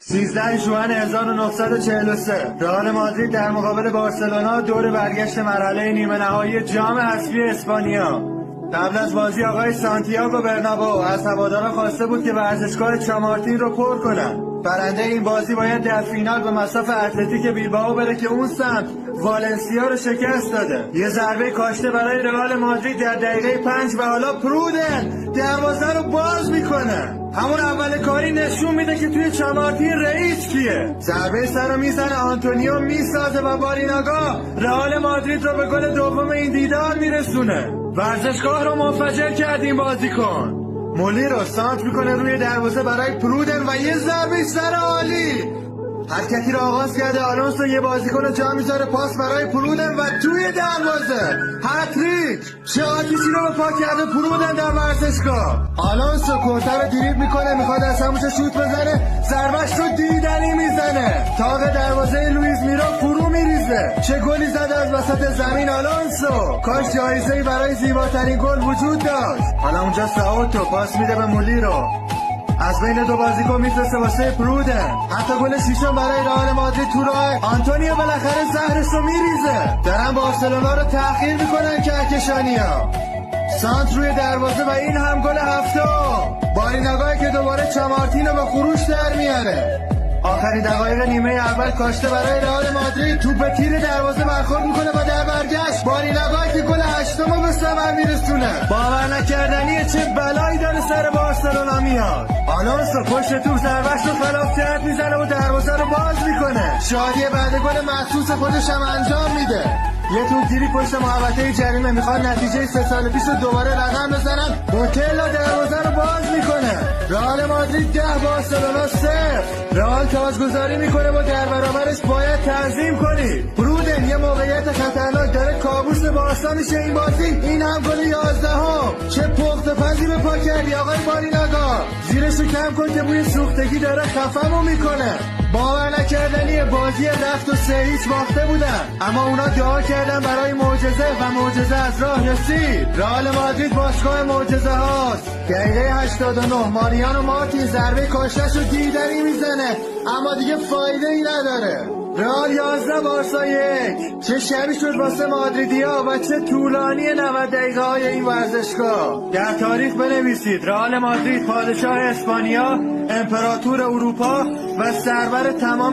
13 ژوئن 1943 رئال مادرید در مقابل بارسلونا دور برگشت مرحله نیمه نهایی جام حذفی اسپانیا. قبل از بازی آقای سانتیاگو برنابئو از هواداران خواسته بود که ورزشگاه چامارتین رو پر کنن. برنده این بازی باید در فینال به مصاف اتلتیک بیلبائو بره که اون سمت والنسیا رو شکست داده. یه ضربه کاشته برای رئال مادرید در دقیقه 5 و حالا پرودن دروازه رو باز میکنه. همون اول کاری نشون میده که توی چامارتین رئیس کیه. ضربه سر رو میزنه، آنتونیو میسازه و باریناگا رئال مادرید رو به گل دوم این دیدار میرسونه. ورزشگاه رو منفجر کرد این بازیکن. مولی رو سانت میکنه روی دروازه برای پرودن و یه ضربه سر عالی. حرکتی رو آغاز کرده آلونسو، یه بازیکن رو جا میذاره پاس برای پرودن و توی دروازه هتریک. چه آتیشی رو به پا کرده پرودن در ورزشگاه. آلونسو کورتا رو دریبل میکنه، میخواد از همونجا شوت بزنه، ضربش رو دیدنی میزنه، تاق دروازه لوئیس میرا فرو میریزه. چه گلی زده از وسط زمین آلونسو. کاش جایزه‌ای برای زیباترین گل وجود داشت. حالا اونجا ساوتو پاس میده به مولی رو، از بین دو بازیکن میفرسته واسه پرودن. حتی گل شیشم برای رئال مادرید تو راه. آنتونیو بالاخره زهرش رو میریزه. دارن بارسلونا رو تأخیر میکنن کهکشانیا. سانت روی دروازه و این هم گل هفتم. باریناگا که دوباره چامارتین رو به خروش در میاره. آخرین دقایق نیمه اول کاشته برای رئال مادرید، توپ به تیر دروازه برخورد میکنه و در برگشت باریناگا که گل هشتم رو به ثمر میرسونه. باور نکردنیه چه بلایی داره سر بارسلونا میاد. آلونسو پشت توپ ضربه‌اش رو خلاف جهت میزنه و دروازه رو باز میکنه. شادی بعد گل محسوس خودش هم انجام میده. یه توپگیری پشت محوطه جریمه، میخوان نتیجه 3 سال پیش رو دوباره رقم بزنن. بوتلا دروازه رو باز میکنه. رئال مادرید 10 بارسلونا 0. رئال تازگذاری میکنه و در برابرش باید تنظیم کنید. برودن یه موقعیت خطرناک داره، کابوس بارسا میشه این بازی. این هم گل 11. چه پخت پزی به پا کردی آقای باریناگا. زیرشو کم کن که بوی سوختگی داره خفمو میکنه. باور نکردنیه بازی رفت و 3-0 باخته بودن، اما اونا دعا کردن برای معجزه و معجزه از راه رسید. رئال مادرید باشگاه معجزه هاست. دقیقه 89 ماریانو مارتین ضربه کاشته‌شو دیدنی میزنه، اما دیگه فایده ای نداره. رئال 11 بارسا 1. چه شبی شد واسه مادریدیا و چه طولانی 90 دقیقه های این ورزشگاه. در تاریخ بنویسید رئال مادرید پادشاه اسپانیا، امپراتور اروپا و سرور تمام